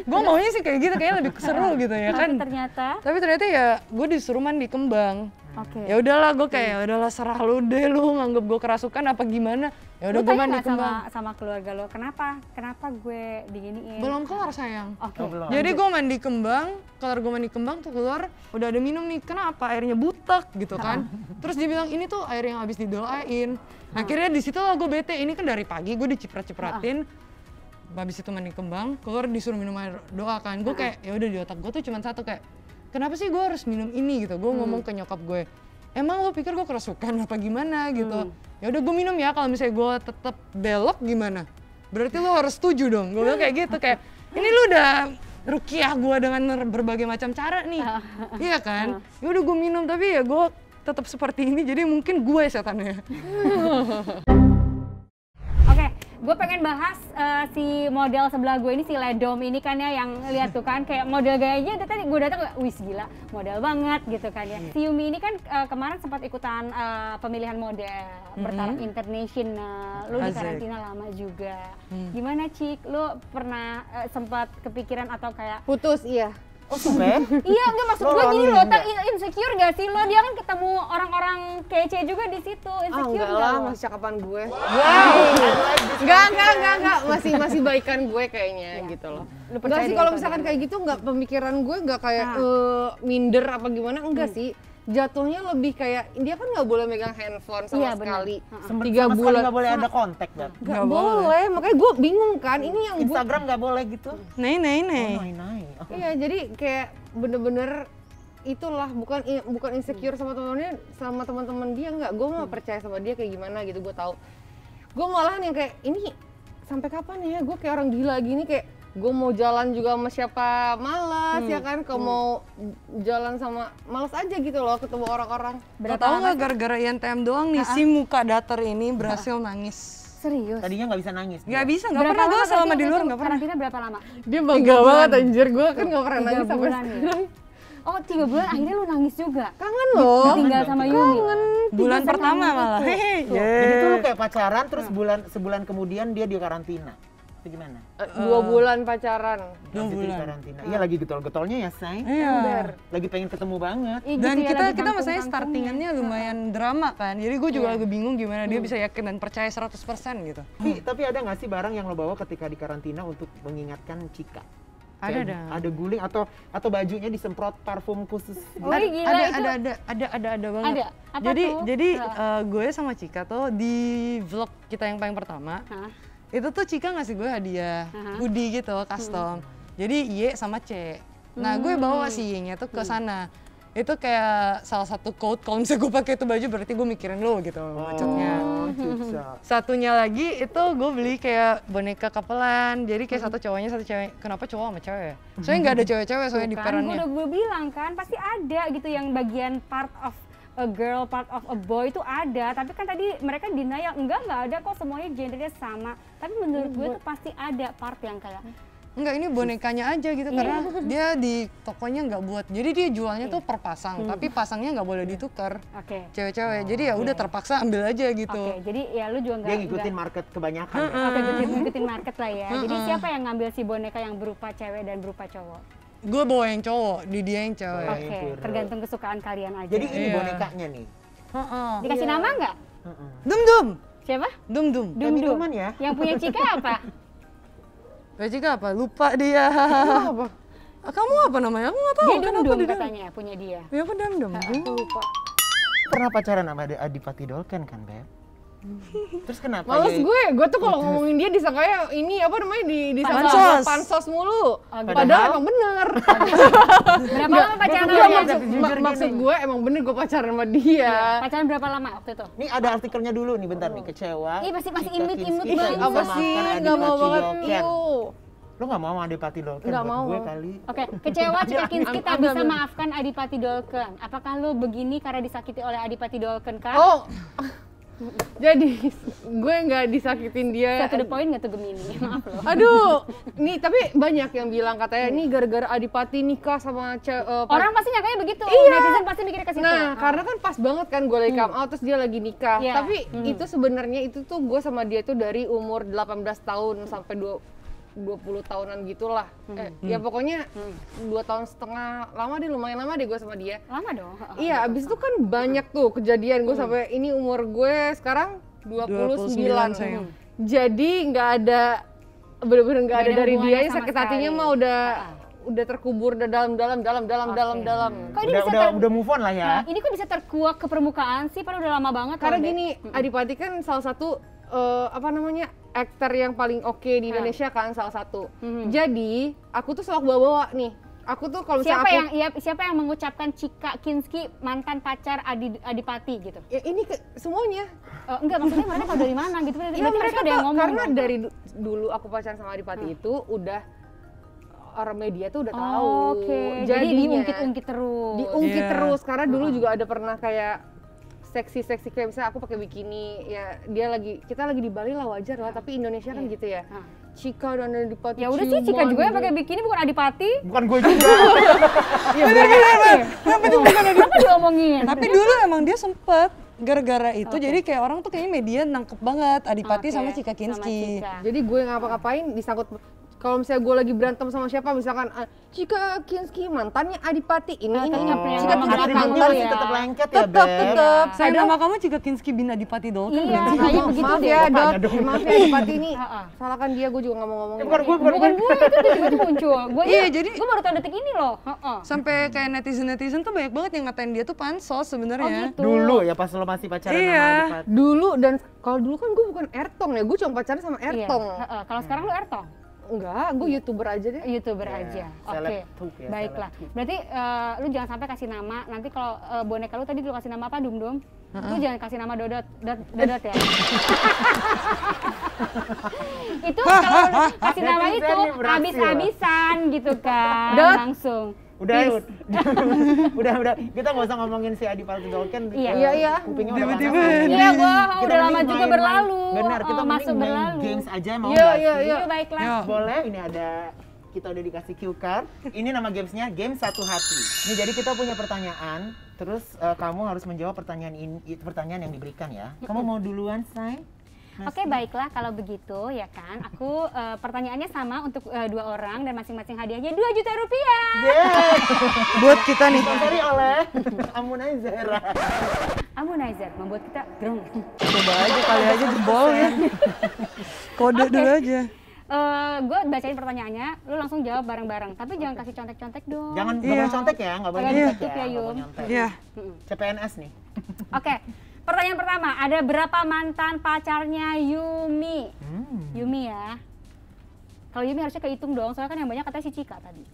[SPEAKER 4] gue maunya sih kayak gitu, kayaknya lebih seru gitu ya kan.
[SPEAKER 3] Tapi ternyata
[SPEAKER 4] Tapi ternyata ya gue disuruh mandi kembang.
[SPEAKER 3] oke.
[SPEAKER 4] Ya udahlah, gue kayak ya udahlah serah lu deh, lu nganggep gue kerasukan apa gimana. Ya udah
[SPEAKER 3] Lu
[SPEAKER 4] gue
[SPEAKER 3] tanya
[SPEAKER 4] mandi
[SPEAKER 3] nggak sama
[SPEAKER 4] kembang.
[SPEAKER 3] sama keluarga lo kenapa gue diginiin?
[SPEAKER 4] Belum kelar sayang.
[SPEAKER 3] Oke.
[SPEAKER 1] Oh, belum.
[SPEAKER 4] Jadi gue mandi kembang, kelar gue mandi kembang tuh keluar, udah ada minum nih, kenapa airnya butek gitu kan. Terus dia bilang ini tuh air yang habis didoain. Akhirnya di situ lah gue bete, ini kan dari pagi gue diciprat-cipratin. Habis itu mandi kembang, keluar disuruh minum air doa kan. Gue kayak ya udah di otak gue tuh cuma satu kayak, kenapa sih gue harus minum ini gitu. Gue ngomong ke nyokap gue, emang lo pikir gue kerasukan apa gimana gitu. Ya udah gue minum ya, kalau misalnya gue tetap belok gimana? Berarti lo harus setuju dong. Gue bilang kayak gitu, kayak ini lu udah rukiah gue dengan berbagai macam cara nih. Iya kan? Ya udah gue minum, tapi ya gue tetap seperti ini, jadi mungkin gue setannya.
[SPEAKER 3] Oke, gue pengen bahas si model sebelah gue ini, si Ledom ini kan ya, yang lihat tuh kan kayak model gayanya tadi gue datang wis gila, model banget gitu kan ya. Si Yumi ini kan kemarin sempat ikutan pemilihan model bertaraf internasional. Lu di
[SPEAKER 4] Asik.
[SPEAKER 3] karantina lama juga. Gimana Cik? Lu pernah sempat kepikiran atau kayak
[SPEAKER 2] Putus, iya.
[SPEAKER 1] Oh, sumpah?
[SPEAKER 3] iya enggak maksud
[SPEAKER 1] Lo
[SPEAKER 3] gue gini
[SPEAKER 1] wangi
[SPEAKER 3] loh,
[SPEAKER 1] enggak?
[SPEAKER 3] insecure gak sih lo? Dia kan ketemu orang-orang kece juga di situ,
[SPEAKER 2] Ah,
[SPEAKER 3] insecure
[SPEAKER 2] enggak
[SPEAKER 3] nggak
[SPEAKER 2] lah,
[SPEAKER 3] lo?
[SPEAKER 2] masih cakapan gue.
[SPEAKER 1] Wow.
[SPEAKER 2] Enggak. Masih baikan gue kayaknya gitu loh.
[SPEAKER 3] Lu
[SPEAKER 2] Enggak
[SPEAKER 3] percaya
[SPEAKER 2] sih
[SPEAKER 3] deh
[SPEAKER 2] kalau
[SPEAKER 3] itu
[SPEAKER 2] misalkan
[SPEAKER 3] adalah-
[SPEAKER 2] kayak gitu enggak, pemikiran gue enggak kayak minder apa gimana, enggak sih. Jatuhnya lebih kayak dia kan nggak boleh megang handphone sama
[SPEAKER 3] Iya, benar.
[SPEAKER 2] sekali.
[SPEAKER 1] Sama
[SPEAKER 2] 3
[SPEAKER 1] sekali
[SPEAKER 2] bulan.
[SPEAKER 1] nggak boleh ada kontak, Beb.
[SPEAKER 2] Nggak boleh, makanya gue bingung kan. Ini yang gue
[SPEAKER 1] Instagram nggak boleh gitu.
[SPEAKER 4] Nei.
[SPEAKER 1] Oh, naik. Oh.
[SPEAKER 2] iya, jadi kayak bener-bener itulah bukan insecure sama teman-teman dia, nggak. Gue mau percaya sama dia kayak gimana gitu, gue tahu. Gue malahan yang kayak ini sampai kapan ya? Gue kayak orang gila gini, kayak gue mau jalan juga sama siapa malas ya kan, kalau mau jalan sama malas aja gitu loh ketemu orang-orang.
[SPEAKER 4] Lo tau nggak gara-gara INTM doang nih si muka datar ini berhasil nangis.
[SPEAKER 3] Serius?
[SPEAKER 1] Tadinya nggak bisa nangis.
[SPEAKER 4] Nggak bisa, nggak
[SPEAKER 3] Berapa
[SPEAKER 4] pernah gue
[SPEAKER 3] lama
[SPEAKER 4] selama
[SPEAKER 3] berarti
[SPEAKER 4] di luar
[SPEAKER 3] waktu
[SPEAKER 4] nggak pernah.
[SPEAKER 3] karantina berapa lama?
[SPEAKER 2] Dia bangga banget anjir, gue kan nggak pernah
[SPEAKER 3] 3
[SPEAKER 2] nangis sampai
[SPEAKER 3] bulan ya?
[SPEAKER 2] sekarang.
[SPEAKER 3] Oh 3 bulan akhirnya lu nangis juga?
[SPEAKER 2] Kangen loh.
[SPEAKER 3] Tinggal sama Yumi?
[SPEAKER 4] Bulan
[SPEAKER 3] Tiga
[SPEAKER 4] pertama
[SPEAKER 3] sama
[SPEAKER 4] malah.
[SPEAKER 3] itu.
[SPEAKER 4] Hehe.
[SPEAKER 1] Jadi tuh lu kayak pacaran terus sebulan kemudian dia di karantina. Itu gimana?
[SPEAKER 2] 2 bulan pacaran.
[SPEAKER 1] Masih di karantina. Iya lagi getol-getolnya ya, Say.
[SPEAKER 4] Iya.
[SPEAKER 1] Lagi pengen ketemu banget.
[SPEAKER 3] Iya gitu
[SPEAKER 4] Dan
[SPEAKER 3] ya,
[SPEAKER 4] kita
[SPEAKER 3] lagi
[SPEAKER 4] maksudnya
[SPEAKER 3] tangkung-tangkungnya.
[SPEAKER 4] startingannya lumayan drama kan. Jadi gue juga agak bingung gimana dia bisa yakin dan percaya 100% gitu.
[SPEAKER 1] Tapi ada nggak sih barang yang lo bawa ketika di karantina untuk mengingatkan Cika?
[SPEAKER 4] Ada
[SPEAKER 1] Kayak
[SPEAKER 4] dah.
[SPEAKER 1] Ada guling atau bajunya disemprot parfum khusus.
[SPEAKER 3] Wih gila itu.
[SPEAKER 4] Ada banget.
[SPEAKER 3] Ada? Apa
[SPEAKER 4] jadi
[SPEAKER 3] tuh?
[SPEAKER 4] jadi gue sama Cika tuh di vlog kita yang paling pertama
[SPEAKER 3] Hah?
[SPEAKER 4] itu tuh Cika ngasih gue hadiah hoodie gitu custom. Jadi Y sama C. Nah gue bawa si Y-nya tuh ke sana. Itu kayak salah satu quote, kalau misalnya gue pakai itu baju berarti gue mikirin lo gitu maksudnya.
[SPEAKER 1] Oh, Cica.
[SPEAKER 4] Satunya lagi itu gue beli kayak boneka kapelan, jadi kayak satu cowoknya satu cewek. Kenapa cowok sama cewek ya? Soalnya nggak ada cewek-cewek soalnya di
[SPEAKER 3] Kan
[SPEAKER 4] perannya.
[SPEAKER 3] gue bilang kan pasti ada gitu yang bagian part of a girl, part of a boy itu ada. Tapi kan tadi mereka denial, enggak ada kok, semuanya gendernya sama. Tapi menurut gue tuh pasti ada part yang kayak
[SPEAKER 4] Enggak, ini bonekanya aja gitu karena dia di tokonya nggak buat. Jadi dia jualnya tuh per pasang, tapi pasangnya nggak boleh ditukar.
[SPEAKER 3] oke.
[SPEAKER 4] Cewek-cewek. Jadi ya udah terpaksa ambil aja gitu.
[SPEAKER 3] Oke, jadi ya lu juga
[SPEAKER 1] Dia
[SPEAKER 3] nggak
[SPEAKER 1] ngikutin market kebanyakan. ya?
[SPEAKER 3] Oke, ngikutin market lah ya. Jadi siapa yang ngambil si boneka yang berupa cewek dan berupa cowok?
[SPEAKER 4] Gue bawa yang cowok, di dia yang cewek.
[SPEAKER 1] Oh,
[SPEAKER 3] Oke,
[SPEAKER 1] yang
[SPEAKER 3] tergantung kesukaan kalian aja.
[SPEAKER 1] Jadi ini
[SPEAKER 4] Iya.
[SPEAKER 1] bonekanya nih.
[SPEAKER 4] Heeh.
[SPEAKER 3] Dikasih nama nggak?
[SPEAKER 4] Dum-dum.
[SPEAKER 3] Siapa?
[SPEAKER 4] Dum-dum.
[SPEAKER 3] Dum-dum.
[SPEAKER 1] minuman ya?
[SPEAKER 3] Yang punya Cika apa?
[SPEAKER 4] Cika apa? Lupa dia.
[SPEAKER 2] Apa?
[SPEAKER 4] Kamu apa namanya? Aku nggak tahu.
[SPEAKER 3] Dia
[SPEAKER 4] Kenapa
[SPEAKER 3] Dum-dum
[SPEAKER 4] dia
[SPEAKER 3] katanya punya dia.
[SPEAKER 4] Ya aku dum-dum.
[SPEAKER 3] Aku lupa.
[SPEAKER 1] Pernah pacaran sama Adipati Dolken kan, Beb? Terus kenapa?
[SPEAKER 2] Males
[SPEAKER 1] dia-
[SPEAKER 2] gue tuh kalau ngomongin dia disangkanya ini apa namanya di
[SPEAKER 4] Pansos.
[SPEAKER 2] pansos mulu.
[SPEAKER 3] gitu.
[SPEAKER 2] Padahal emang bener.
[SPEAKER 3] Berapa lama pacaran
[SPEAKER 2] Enggak,
[SPEAKER 3] sama dia?
[SPEAKER 2] maksud gue emang bener gue pacaran sama dia.
[SPEAKER 3] Pacaran berapa lama waktu itu?
[SPEAKER 1] Nih ada artikelnya dulu nih, bentar nih, kecewa.
[SPEAKER 3] Ih, masih
[SPEAKER 1] Cika
[SPEAKER 3] imut-imut
[SPEAKER 1] Kinski
[SPEAKER 3] banget.
[SPEAKER 1] bisa
[SPEAKER 2] Apa sih?
[SPEAKER 1] maafkan
[SPEAKER 2] Nggak mau
[SPEAKER 1] Adipati
[SPEAKER 2] banget.
[SPEAKER 1] Dolken.
[SPEAKER 2] Iu.
[SPEAKER 1] Lo nggak mau sama Adipati Dolken?
[SPEAKER 2] Nggak
[SPEAKER 1] Buat
[SPEAKER 2] mau.
[SPEAKER 1] gue kali.
[SPEAKER 3] Oke, kecewa Cika Kinski tak bisa
[SPEAKER 2] ambil.
[SPEAKER 3] maafkan Adipati Dolken. Apakah lu begini karena disakiti oleh Adipati Dolken kah?
[SPEAKER 2] Oh, Jadi gue nggak disakitin dia.
[SPEAKER 3] Satu the point nggak tuh Gemini? Maaf loh.
[SPEAKER 2] Aduh, nih tapi banyak yang bilang katanya ini gara-gara Adipati nikah sama
[SPEAKER 3] Orang pasti nyangkanya begitu.
[SPEAKER 2] Iya.
[SPEAKER 3] Netizen pasti mikirnya ke situ.
[SPEAKER 2] Nah, karena kan pas banget kan gue lagi come out terus dia lagi nikah.
[SPEAKER 3] Iya.
[SPEAKER 2] Tapi itu sebenarnya itu tuh gue sama dia tuh dari umur 18 tahun sampai 20 tahunan gitulah. Ya pokoknya 2 tahun setengah lama deh, lumayan lama deh gue sama dia.
[SPEAKER 3] Lama dong.
[SPEAKER 2] Iya, abis itu kan banyak tuh kejadian gue sampai ini umur gue sekarang 29.
[SPEAKER 4] 29 sayang.
[SPEAKER 2] Jadi nggak ada bener-bener nggak ada
[SPEAKER 3] Nggak ada
[SPEAKER 2] dari
[SPEAKER 3] hubungannya
[SPEAKER 2] dia,
[SPEAKER 3] sama
[SPEAKER 2] sakit hatinya
[SPEAKER 3] sekali.
[SPEAKER 2] mah udah terkubur udah dalam.
[SPEAKER 3] Kok ini bisa
[SPEAKER 1] Udah move on lah ya.
[SPEAKER 3] Nah, ini kok bisa terkuak ke permukaan sih? Padahal udah lama banget.
[SPEAKER 2] Karena
[SPEAKER 3] loh, Dek.
[SPEAKER 2] gini, Adipati kan salah satu aktor yang paling oke di Indonesia kan salah satu. Jadi aku tuh selalu bawa-bawa nih. Aku tuh kalau misalnya
[SPEAKER 3] Siapa yang mengucapkan Cika Kinski mantan pacar Adipati gitu?
[SPEAKER 2] ya ini semuanya.
[SPEAKER 3] Enggak, maksudnya mereka tahu dari mana gitu.
[SPEAKER 2] Iya mereka
[SPEAKER 3] ada yang
[SPEAKER 2] tuh
[SPEAKER 3] ngomong
[SPEAKER 2] karena
[SPEAKER 3] dong.
[SPEAKER 2] dari dulu aku pacaran sama Adipati itu udah orang media tuh udah tahu.
[SPEAKER 3] Oke, jadi diungkit-ungkit terus.
[SPEAKER 2] Diungkit
[SPEAKER 4] Iya.
[SPEAKER 2] terus karena dulu juga ada pernah kayak seksi kayak misalnya aku pakai bikini ya kita lagi di Bali lah wajar lah tapi Indonesia kan gitu ya. Cika dan Adipati.
[SPEAKER 3] Ya udah sih, Cika juga yang pakai bikini bukan Adipati.
[SPEAKER 1] Bukan gue juga.
[SPEAKER 4] Iya bener.
[SPEAKER 3] Kenapa diomongin?
[SPEAKER 4] Tapi dulu emang dia sempet gara-gara itu jadi kayak orang tuh kayaknya media nangkep banget Adipati
[SPEAKER 3] Oke,
[SPEAKER 4] sama Cika
[SPEAKER 3] sama
[SPEAKER 4] Kinski.
[SPEAKER 3] Cika.
[SPEAKER 2] Jadi gue ngapa-ngapain disangkut kalau misalnya gue lagi berantem sama siapa misalkan Cika Kinski mantannya Adipati ini
[SPEAKER 3] Tapi nggak pernah
[SPEAKER 2] Cika
[SPEAKER 3] ngomong
[SPEAKER 2] Kinski
[SPEAKER 3] belakang
[SPEAKER 2] mantan
[SPEAKER 3] tuh
[SPEAKER 1] masih
[SPEAKER 3] ya.
[SPEAKER 1] tetap lengket ya,
[SPEAKER 2] tetap
[SPEAKER 1] Beb.
[SPEAKER 4] Saya nama kamu Cika Kinski bin Adipati Dolken.
[SPEAKER 3] Iya,
[SPEAKER 4] berarti.
[SPEAKER 3] kayaknya begitu
[SPEAKER 2] maaf
[SPEAKER 3] deh.
[SPEAKER 2] ya
[SPEAKER 1] Bapaknya
[SPEAKER 2] Dot,
[SPEAKER 1] dong.
[SPEAKER 2] maaf ya Adipati ini
[SPEAKER 3] Heeh.
[SPEAKER 2] salahkan dia gue juga nggak mau ngomongin.
[SPEAKER 1] Bukan gue.
[SPEAKER 3] Bukan gue, itu tiba-tiba muncul. Gue
[SPEAKER 4] Iya, jadi-
[SPEAKER 3] gue baru tahu detik ini loh. Heeh.
[SPEAKER 4] Sampai kayak netizen tuh banyak banget yang ngatain dia tuh pansos sebenarnya.
[SPEAKER 3] gitu.
[SPEAKER 1] Dulu ya pas lo masih pacaran
[SPEAKER 4] Iya.
[SPEAKER 1] sama Adipati.
[SPEAKER 2] Dulu dan kalau dulu kan gue bukan Ertong ya, gue cuma pacaran sama
[SPEAKER 3] Iya.
[SPEAKER 2] Ertong.
[SPEAKER 3] Heeh. Kalau sekarang lu Ertong?
[SPEAKER 2] Enggak, gue YouTuber aja deh.
[SPEAKER 3] YouTuber
[SPEAKER 1] Ya,
[SPEAKER 3] aja.
[SPEAKER 1] seleb
[SPEAKER 3] Oke.
[SPEAKER 1] tuh ya,
[SPEAKER 3] Baiklah.
[SPEAKER 1] seleb tuh.
[SPEAKER 3] Berarti lu jangan sampai kasih nama. Nanti kalau boneka lu tadi lu kasih nama apa, Dum? Lu jangan kasih nama Dodot ya. Itu kalau lu kasih nama
[SPEAKER 1] Netizen
[SPEAKER 3] itu
[SPEAKER 1] nih beraksi
[SPEAKER 3] habis-habisan gitu kan.
[SPEAKER 2] Dot.
[SPEAKER 3] Langsung.
[SPEAKER 1] Udah. Kita nggak usah ngomongin si Adipati Dolken.
[SPEAKER 3] Iya.
[SPEAKER 1] Kupingnya
[SPEAKER 4] Tiba-tiba
[SPEAKER 1] udah panas.
[SPEAKER 3] Iya, gua
[SPEAKER 1] Kita
[SPEAKER 3] udah lama
[SPEAKER 1] mending
[SPEAKER 3] juga
[SPEAKER 1] main-main.
[SPEAKER 3] berlalu.
[SPEAKER 1] Benar, kita
[SPEAKER 3] Oh, masuk
[SPEAKER 1] mending main
[SPEAKER 3] berlalu.
[SPEAKER 1] games aja mau
[SPEAKER 2] Iya,
[SPEAKER 1] nggak
[SPEAKER 2] iya,
[SPEAKER 1] sih?
[SPEAKER 2] iya.
[SPEAKER 3] Yuk, baiklah.
[SPEAKER 4] Yo.
[SPEAKER 1] Boleh, ini ada kita udah dikasih cue card. Ini nama gamesnya Game Satu Hati. Ini jadi kita punya pertanyaan, terus kamu harus menjawab pertanyaan yang diberikan ya. Kamu mau duluan, Say?
[SPEAKER 3] Oke, baiklah kalau begitu ya kan. Aku pertanyaannya sama untuk dua orang dan masing-masing hadiahnya 2 juta rupiah.
[SPEAKER 1] Yeay!
[SPEAKER 4] Buat kita nih.
[SPEAKER 1] Disponsori oleh Amunizer.
[SPEAKER 3] Amunizer membuat kita grong.
[SPEAKER 4] Coba aja kali aja jebol ya. Kode dulu aja.
[SPEAKER 3] Gue bacain pertanyaannya, lu langsung jawab bareng-bareng. Tapi jangan kasih contek-contek dong.
[SPEAKER 1] Jangan nggak
[SPEAKER 4] Iya.
[SPEAKER 1] boleh contek ya, nggak boleh
[SPEAKER 3] Agak
[SPEAKER 1] nyontek
[SPEAKER 3] dikit ya,
[SPEAKER 1] nggak boleh
[SPEAKER 3] Yum.
[SPEAKER 1] nyontek.
[SPEAKER 4] Iya.
[SPEAKER 1] CPNS nih.
[SPEAKER 3] Oke, pertanyaan pertama. Ada berapa mantan pacarnya Yumi? Yumi ya. Kalau Yumi harusnya kehitung dong, soalnya kan yang banyak katanya si Cika tadi.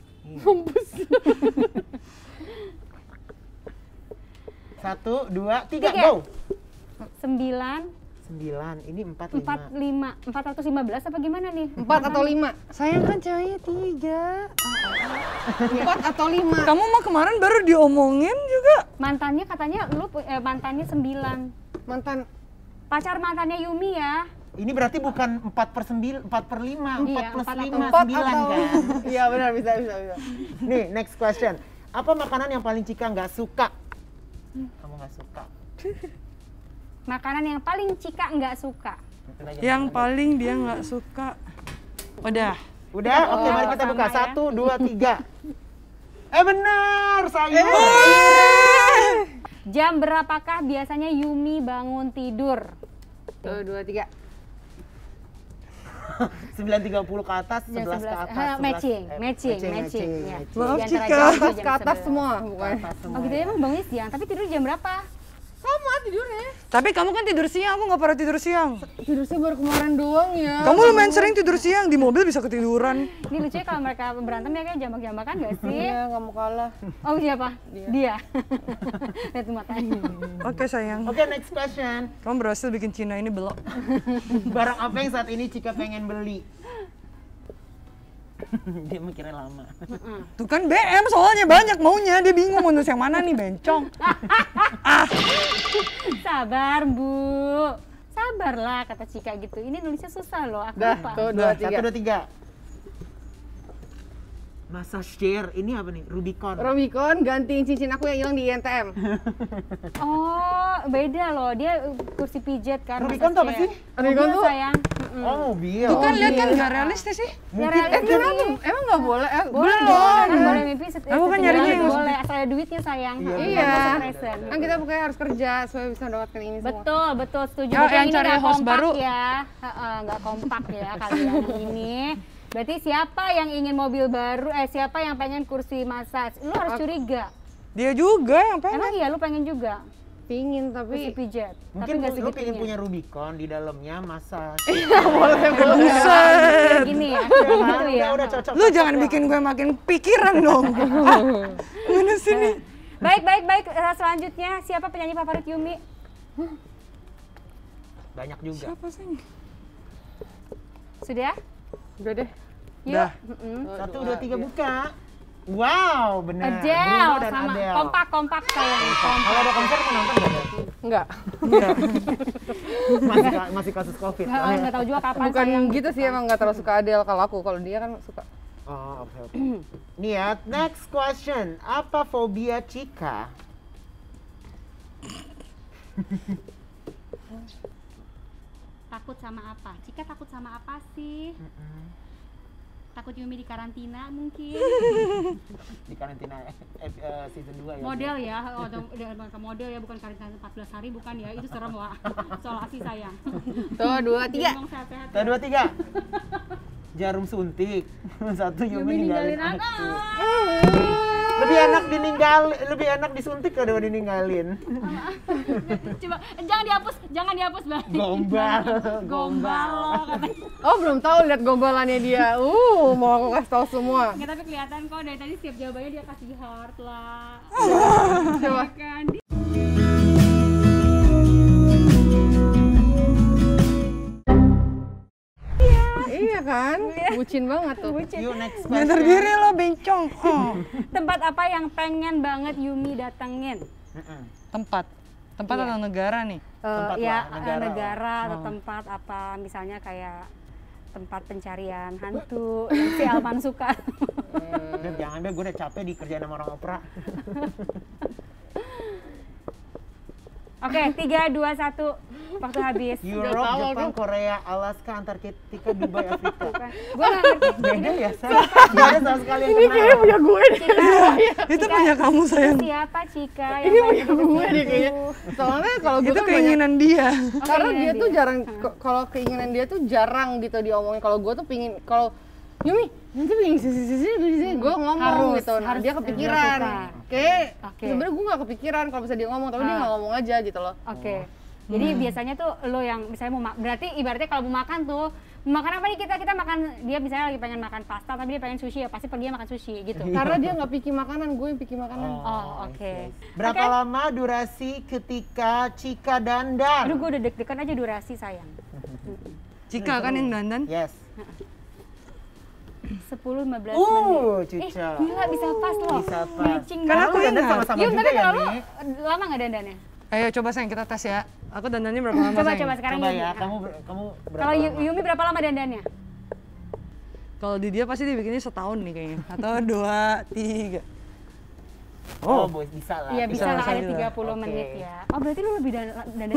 [SPEAKER 1] Satu, dua, tiga,
[SPEAKER 3] Tiga.
[SPEAKER 1] go.
[SPEAKER 3] 9,
[SPEAKER 1] 9, ini 4,
[SPEAKER 3] 45, 415 apa gimana nih?
[SPEAKER 2] 4 atau 5?
[SPEAKER 4] Sayang kan ceweknya 3.
[SPEAKER 2] 4 atau 5?
[SPEAKER 4] Kamu mah kemarin baru diomongin juga.
[SPEAKER 3] Mantannya katanya mantannya 9.
[SPEAKER 2] Mantan
[SPEAKER 3] Pacar mantannya Yumi ya.
[SPEAKER 1] Ini berarti bukan 4/9, 4/5, 4
[SPEAKER 3] Iya,
[SPEAKER 1] plus
[SPEAKER 3] 4
[SPEAKER 1] 5,
[SPEAKER 3] atau
[SPEAKER 1] 9
[SPEAKER 2] atau-
[SPEAKER 1] kan? Iya benar, bisa. Nih, next question. Apa makanan yang paling Cika nggak suka? Kamu nggak suka.
[SPEAKER 3] Makanan yang paling Cika nggak suka.
[SPEAKER 4] Yang paling dia nggak suka. Udah.
[SPEAKER 1] Udah, oke mari kita
[SPEAKER 3] sama
[SPEAKER 1] buka.
[SPEAKER 3] ya.
[SPEAKER 1] 1, 2, 3. Benar, sayang.
[SPEAKER 3] Jam berapakah biasanya Yumi bangun tidur?
[SPEAKER 2] 1, 2, 3.
[SPEAKER 1] 9.30 ke atas, 11 ke atas. 11,
[SPEAKER 3] Matching.
[SPEAKER 1] eh,
[SPEAKER 3] Ya.
[SPEAKER 1] Maaf,
[SPEAKER 3] Di antara
[SPEAKER 4] Cika.
[SPEAKER 3] jam
[SPEAKER 2] Atas
[SPEAKER 3] jam
[SPEAKER 2] ke atas
[SPEAKER 3] 11.
[SPEAKER 2] semua bukan?
[SPEAKER 3] Oh gitu ya, emang bangunnya siang, tapi tidur jam berapa?
[SPEAKER 2] Sama tidurnya.
[SPEAKER 4] Tapi kamu kan tidur siang, aku nggak pernah tidur siang.
[SPEAKER 2] Tidur saya baru kemarin doang ya.
[SPEAKER 4] Kamu lumayan sering tidur siang, di mobil bisa ketiduran.
[SPEAKER 3] Ini lucunya kalau mereka berantem ya kayak jambak-jambakan gak sih?
[SPEAKER 2] Iya, nggak mau kalah.
[SPEAKER 3] Oh siapa? Dia. Lihat tuh matanya.
[SPEAKER 4] Oke sayang.
[SPEAKER 1] Oke, next question.
[SPEAKER 4] Kamu berhasil bikin Cina ini belok.
[SPEAKER 1] Barang apa yang saat ini Cika pengen beli? Dia mikirnya lama.
[SPEAKER 4] Tuh kan BM soalnya banyak maunya, dia bingung mau nulis yang mana nih bencong.
[SPEAKER 3] sabar Bu. Sabarlah kata Cika gitu. Ini nulisnya susah loh, aku
[SPEAKER 2] Dah,
[SPEAKER 3] lupa.
[SPEAKER 2] tuh
[SPEAKER 1] Udah,
[SPEAKER 2] 2, 3.
[SPEAKER 1] 1, 2, 3. Masa share, ini apa nih? Rubicon.
[SPEAKER 2] Rubicon gantiin cincin aku yang hilang di INTM.
[SPEAKER 3] Oh, beda loh. Dia kursi pijet kan.
[SPEAKER 1] Rubicon tuh apa sih?
[SPEAKER 2] Rubicon
[SPEAKER 3] Mobil,
[SPEAKER 2] tuh-
[SPEAKER 3] sayang.
[SPEAKER 1] Oh, mobil.
[SPEAKER 4] Tuh kan lihat kan
[SPEAKER 2] iya.
[SPEAKER 4] nggak realistis sih.
[SPEAKER 3] Ya realistis sih.
[SPEAKER 2] Emang nggak boleh?
[SPEAKER 3] Boleh dong, kan boleh mimpi
[SPEAKER 4] Aku kan
[SPEAKER 3] setidaknya
[SPEAKER 4] nyarinya yang-
[SPEAKER 3] boleh asal ada duitnya sayang.
[SPEAKER 1] Iya,
[SPEAKER 2] Iya.
[SPEAKER 3] Present.
[SPEAKER 2] Kan kita pokoknya harus kerja supaya bisa mendapatkan ini semua.
[SPEAKER 3] Betul, betul setuju.
[SPEAKER 4] Ya,
[SPEAKER 3] Berarti
[SPEAKER 4] yang
[SPEAKER 3] ini
[SPEAKER 4] cari
[SPEAKER 3] nggak
[SPEAKER 4] host
[SPEAKER 3] kompak
[SPEAKER 4] baru.
[SPEAKER 3] ya. Nggak kompak ya kalian ini. Berarti siapa yang ingin mobil baru? Siapa yang pengen kursi massage? Lu harus curiga.
[SPEAKER 4] Dia juga yang pengen.
[SPEAKER 3] Emang iya lu pengen juga
[SPEAKER 2] Pingin
[SPEAKER 3] kursi
[SPEAKER 2] tapi
[SPEAKER 3] pijet.
[SPEAKER 1] Mungkin
[SPEAKER 3] tapi nggak
[SPEAKER 1] lu pengen
[SPEAKER 3] segitunya.
[SPEAKER 1] punya Rubicon di dalamnya masa.
[SPEAKER 3] Kayak gini ya. Gitu ya.
[SPEAKER 1] Udah cocok.
[SPEAKER 4] Lu jangan bikin gue makin pikiran dong. Mana sih nih?
[SPEAKER 3] Baik, baik, baik. Selanjutnya siapa penyanyi favorit Yumi?
[SPEAKER 1] Banyak juga.
[SPEAKER 4] Apa sih?
[SPEAKER 3] Sudah?
[SPEAKER 2] udah deh.
[SPEAKER 3] Yuk.
[SPEAKER 4] Dah.
[SPEAKER 1] 1, 2, 3 buka. Wow, benar.
[SPEAKER 3] Adele
[SPEAKER 1] Bruno dan
[SPEAKER 3] sama
[SPEAKER 1] Adele.
[SPEAKER 3] kompak sayang. Kompak.
[SPEAKER 1] Kalau ada konser mau nonton nggak? Beb?
[SPEAKER 2] Enggak.
[SPEAKER 1] Masih kasus Covid.
[SPEAKER 3] Nggak tahu juga kapan
[SPEAKER 2] Bukan
[SPEAKER 3] sayang.
[SPEAKER 2] gitu sih, emang nggak terlalu suka Adele kalau aku. Kalau dia kan suka.
[SPEAKER 1] Oh, oke. Nih ya, next question. Apa fobia Cika?
[SPEAKER 3] Takut sama apa? Cika takut sama apa sih? Takut Yumi di karantina mungkin.
[SPEAKER 1] Di karantina season 2 ya.
[SPEAKER 3] Model ya, ke model ya, bukan karantina 14 hari bukan ya, itu serem wah. Isolasi sayang.
[SPEAKER 2] Tuh, 2, 3.
[SPEAKER 3] Ngomong sehat-sehat.
[SPEAKER 1] 1, 2, 3. Jarum suntik. 1 Yumi ninggalin
[SPEAKER 3] aku.
[SPEAKER 1] Lebih enak disuntik daripada ditinggalin.
[SPEAKER 3] Coba jangan dihapus Bang. Gombal loh katanya.
[SPEAKER 2] Oh, belum tahu lihat gombalannya dia. Mau aku kasih tahu semua.
[SPEAKER 3] Nggak, tapi kelihatan kok dari tadi setiap jawabannya dia kasih heart lah.
[SPEAKER 2] Coba.
[SPEAKER 3] Ya kan?
[SPEAKER 2] Iya kan? Bucin banget tuh.
[SPEAKER 1] Yuk next
[SPEAKER 4] Nyadar
[SPEAKER 1] question.
[SPEAKER 4] diri lo bencong. Oh.
[SPEAKER 3] Tempat apa yang pengen banget Yumi datengin?
[SPEAKER 4] Tempat
[SPEAKER 3] Iya.
[SPEAKER 4] atau negara nih?
[SPEAKER 1] Tempat
[SPEAKER 3] Ya,
[SPEAKER 1] lah, negara.
[SPEAKER 3] atau tempat apa, misalnya kayak tempat pencarian hantu yang si Alman suka.
[SPEAKER 1] Beb, jangan Beb, gue udah capek dikerjain sama orang opera.
[SPEAKER 3] Oke, 3, 2, 1, waktu habis.
[SPEAKER 1] Europe, Jepang, Korea, Alaska, Antartika, Dubai, Afrika.
[SPEAKER 3] Gue nggak ngerti.
[SPEAKER 1] Beda ya, Say? Beda sama sekali yang kenal.
[SPEAKER 2] punya gue deh.
[SPEAKER 4] Itu punya kamu sayang.
[SPEAKER 3] Siapa Cika yang
[SPEAKER 2] Ini
[SPEAKER 3] pengen
[SPEAKER 2] punya gue
[SPEAKER 3] ketemu?
[SPEAKER 2] deh kayaknya. Soalnya kalau gue
[SPEAKER 4] Itu
[SPEAKER 2] tuh banyak,
[SPEAKER 4] keinginan dia.
[SPEAKER 2] karena
[SPEAKER 3] keinginan
[SPEAKER 2] dia tuh
[SPEAKER 3] dia.
[SPEAKER 2] jarang, kalau keinginan dia tuh jarang gitu diomongin. Kalau gue tuh pingin, kalau Yumi nanti pingin sisi gue ngomong
[SPEAKER 3] Harus,
[SPEAKER 2] gitu. Nah,
[SPEAKER 3] harus
[SPEAKER 2] dia kepikiran.
[SPEAKER 3] dilakukan.
[SPEAKER 2] Kayak
[SPEAKER 3] Oke.
[SPEAKER 2] sebenarnya gue nggak kepikiran kalau bisa dia ngomong, tapi dia nggak ngomong aja gitu loh.
[SPEAKER 3] Oke. Jadi biasanya tuh lo yang misalnya berarti ibaratnya kalau mau makan tuh, mau makan apa nih kita makan, dia misalnya lagi pengen makan pasta tapi dia pengen sushi ya pasti pergi makan sushi gitu.
[SPEAKER 2] Karena dia nggak pikir makanan, gue yang pikir makanan.
[SPEAKER 3] Oh, oke.
[SPEAKER 1] Berapa
[SPEAKER 3] Oke.
[SPEAKER 1] lama durasi ketika Cika dandan?
[SPEAKER 3] Aduh, gue udah deg-degan aja durasi sayang.
[SPEAKER 4] Cika kan yang dandan.
[SPEAKER 1] Yes.
[SPEAKER 3] 10-15 menit.
[SPEAKER 1] Cica.
[SPEAKER 3] Gila bisa pas loh.
[SPEAKER 1] Bisa pas.
[SPEAKER 3] Matching
[SPEAKER 1] Karena
[SPEAKER 3] banget.
[SPEAKER 1] aku dandan
[SPEAKER 4] ingat.
[SPEAKER 1] sama-sama
[SPEAKER 3] Yum,
[SPEAKER 1] juga
[SPEAKER 3] tapi
[SPEAKER 1] ya,
[SPEAKER 3] kalau lu
[SPEAKER 1] nih.
[SPEAKER 3] lama nggak dandannya?
[SPEAKER 4] Ayo coba sayang kita tes ya. Aku dandannya berapa lama sayang?
[SPEAKER 3] Coba sekarang
[SPEAKER 1] Coba
[SPEAKER 3] Yumi.
[SPEAKER 1] ya, kamu berapa
[SPEAKER 3] Kalau
[SPEAKER 1] lama?
[SPEAKER 3] Yumi berapa lama dandannya?
[SPEAKER 4] Kalau di dia pasti dibikinnya setahun nih kayaknya. Atau 2, 3.
[SPEAKER 1] Oh, bisa lah.
[SPEAKER 3] Iya bisa lah, ada
[SPEAKER 4] bisa.
[SPEAKER 3] 30
[SPEAKER 1] Oke.
[SPEAKER 3] menit ya. Oh berarti lu lebih dandan.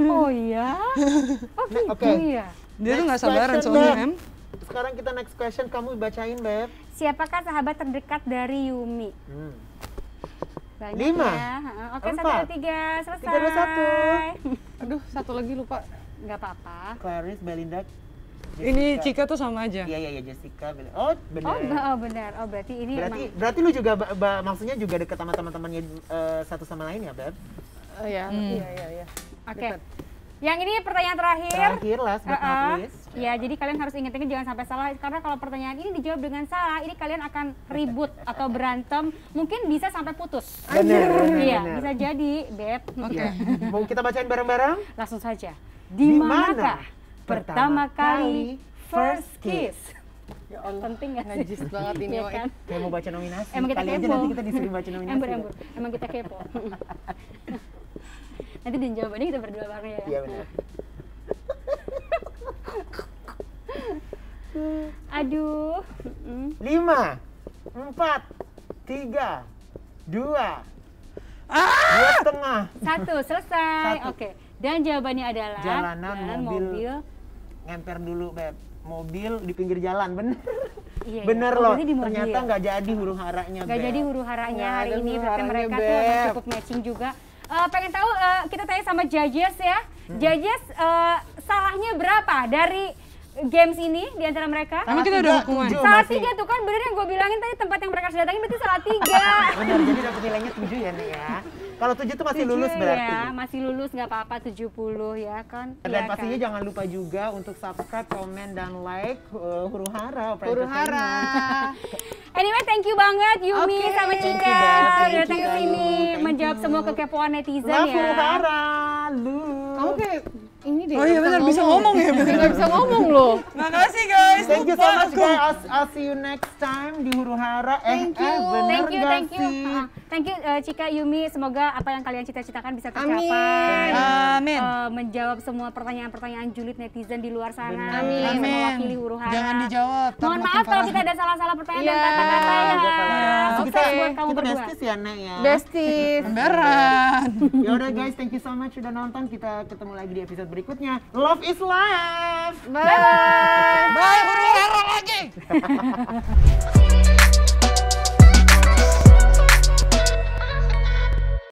[SPEAKER 3] Oh iya? Oh gitu
[SPEAKER 1] Oke.
[SPEAKER 3] ya?
[SPEAKER 4] Dia tuh nggak
[SPEAKER 1] Next
[SPEAKER 4] sabaran
[SPEAKER 1] question,
[SPEAKER 4] soalnya
[SPEAKER 1] Beb.
[SPEAKER 4] em.
[SPEAKER 1] Sekarang kita next question, kamu bacain, Beb.
[SPEAKER 3] Siapakah sahabat terdekat dari Yumi? Banyak
[SPEAKER 1] 5,
[SPEAKER 3] ya. Oke, 1,
[SPEAKER 1] 4,
[SPEAKER 3] 2, 3, selesai.
[SPEAKER 1] 3, 2, 1.
[SPEAKER 2] Aduh, satu lagi lupa.
[SPEAKER 3] Nggak apa-apa.
[SPEAKER 1] Clarice, Belinda,
[SPEAKER 4] Ini Cika tuh sama aja.
[SPEAKER 1] Iya, Jessica, Belinda. Oh, benar.
[SPEAKER 3] Oh benar. Oh berarti ini
[SPEAKER 1] Berarti lu juga maksudnya juga dekat sama teman-temannya satu sama lain ya, Beb?
[SPEAKER 2] Iya.
[SPEAKER 3] Oke. Yang ini pertanyaan terakhir.
[SPEAKER 1] Terakhir last but not least.
[SPEAKER 3] Ya, jadi kalian harus ingat-ingat jangan sampai salah karena kalau pertanyaan ini dijawab dengan salah, ini kalian akan ribut atau berantem, mungkin bisa sampai putus.
[SPEAKER 1] Benar.
[SPEAKER 3] Iya, bisa jadi, Beb.
[SPEAKER 4] Oke.
[SPEAKER 1] Mau kita bacain bareng-bareng?
[SPEAKER 3] Langsung saja.
[SPEAKER 1] Di
[SPEAKER 3] Di
[SPEAKER 1] mana
[SPEAKER 3] manakah pertama kali first kiss?
[SPEAKER 2] Ya Allah.
[SPEAKER 3] Penting nggak sih?
[SPEAKER 2] Najis banget ini,
[SPEAKER 3] Iya
[SPEAKER 2] Wak.
[SPEAKER 3] kan?
[SPEAKER 1] Kayak mau baca nominasi.
[SPEAKER 3] Emang kita
[SPEAKER 1] Kali aja
[SPEAKER 3] kepo.
[SPEAKER 1] nanti kita disuruh baca nominasi.
[SPEAKER 3] Embur. Emang kita kepo. Nanti dan jawabannya kita berdua bareng ya.
[SPEAKER 1] Iya benar.
[SPEAKER 3] Aduh.
[SPEAKER 1] 5, 4, 3, 2, 2,5.
[SPEAKER 3] 1 selesai.
[SPEAKER 1] Satu.
[SPEAKER 3] Oke. Dan jawabannya adalah
[SPEAKER 1] Jalanan,
[SPEAKER 3] dan
[SPEAKER 1] mobil. Ngemper dulu, Beb. Mobil di pinggir jalan, bener.
[SPEAKER 3] Iya,
[SPEAKER 1] Bener
[SPEAKER 3] iya.
[SPEAKER 1] loh,
[SPEAKER 3] Mobilnya di mobil.
[SPEAKER 1] ternyata nggak jadi huru haranya,
[SPEAKER 3] Nggak
[SPEAKER 1] Beb.
[SPEAKER 3] jadi huru haranya
[SPEAKER 2] Nggak
[SPEAKER 3] hari
[SPEAKER 2] ada
[SPEAKER 3] ini,
[SPEAKER 2] huru
[SPEAKER 3] berarti
[SPEAKER 2] haranya,
[SPEAKER 3] mereka tuh ada
[SPEAKER 2] Beb.
[SPEAKER 3] cukup matching juga. Pengen tahu kita tanya sama judges ya. Judges salahnya berapa dari games ini di antara mereka?
[SPEAKER 4] Emang kita udah hukuman?
[SPEAKER 3] Salah 3 tuh kan, bener yang gue bilangin tadi tempat yang mereka harus datangin berarti salah 3.
[SPEAKER 1] Bener, jadi dapat nilainya 7 ya nih ya. Kalau 7 tuh masih lulus berarti.
[SPEAKER 3] Ya, masih lulus nggak apa-apa 70 ya kan.
[SPEAKER 1] Dan
[SPEAKER 3] Iya
[SPEAKER 1] pastinya
[SPEAKER 3] kan?
[SPEAKER 1] jangan lupa juga untuk subscribe, komen, dan like Huru Hara.
[SPEAKER 2] Huru hara.
[SPEAKER 3] Anyway, thank you banget Yumi
[SPEAKER 2] Oke.
[SPEAKER 3] sama
[SPEAKER 1] Thank
[SPEAKER 3] Cika
[SPEAKER 1] you, Beb.
[SPEAKER 3] udah
[SPEAKER 1] Thank
[SPEAKER 3] datang
[SPEAKER 1] you,
[SPEAKER 3] ke sini
[SPEAKER 1] Ayu.
[SPEAKER 3] menjawab
[SPEAKER 1] Thank
[SPEAKER 3] semua
[SPEAKER 1] you.
[SPEAKER 3] kekepoan netizen
[SPEAKER 1] Love
[SPEAKER 3] ya.
[SPEAKER 1] Huru Hara. Lu.
[SPEAKER 2] Kamu kayak ini deh.
[SPEAKER 4] Oh iya benar, bisa ngomong ya.
[SPEAKER 2] Nggak bisa ngomong loh.
[SPEAKER 4] Makasih guys.
[SPEAKER 1] Thank you so
[SPEAKER 4] lupa
[SPEAKER 1] much
[SPEAKER 4] aku.
[SPEAKER 1] guys. I'll see you next time di Huru Hara.
[SPEAKER 2] Thank you.
[SPEAKER 1] Bener
[SPEAKER 3] Thank you,
[SPEAKER 1] nggak
[SPEAKER 3] thank you.
[SPEAKER 1] sih?
[SPEAKER 3] Thank you Cika, Yumi. Semoga apa yang kalian cita-citakan bisa
[SPEAKER 2] Amin.
[SPEAKER 3] tercapai.
[SPEAKER 4] Amin.
[SPEAKER 3] Menjawab semua pertanyaan-pertanyaan julid netizen di luar sana.
[SPEAKER 1] Benar.
[SPEAKER 2] Amin.
[SPEAKER 3] Bisa
[SPEAKER 4] Amin.
[SPEAKER 3] mewakili Huru Hara.
[SPEAKER 4] Jangan dijawab. ntar
[SPEAKER 3] Mohon
[SPEAKER 4] makin
[SPEAKER 3] maaf kalau
[SPEAKER 4] parah.
[SPEAKER 3] kita ada salah-salah pertanyaan dan
[SPEAKER 2] Iya.
[SPEAKER 3] kata-kata ya.
[SPEAKER 1] Kita-
[SPEAKER 3] Sukses buat kamu
[SPEAKER 1] Kita
[SPEAKER 3] berdua.
[SPEAKER 1] besties ya, Nek ya.
[SPEAKER 2] Besties.
[SPEAKER 4] Emberan.
[SPEAKER 1] Ya udah guys, thank you so much sudah nonton. Kita ketemu lagi di episode berikutnya. Love is life.
[SPEAKER 2] Bye.
[SPEAKER 4] Bye, huru hara lagi.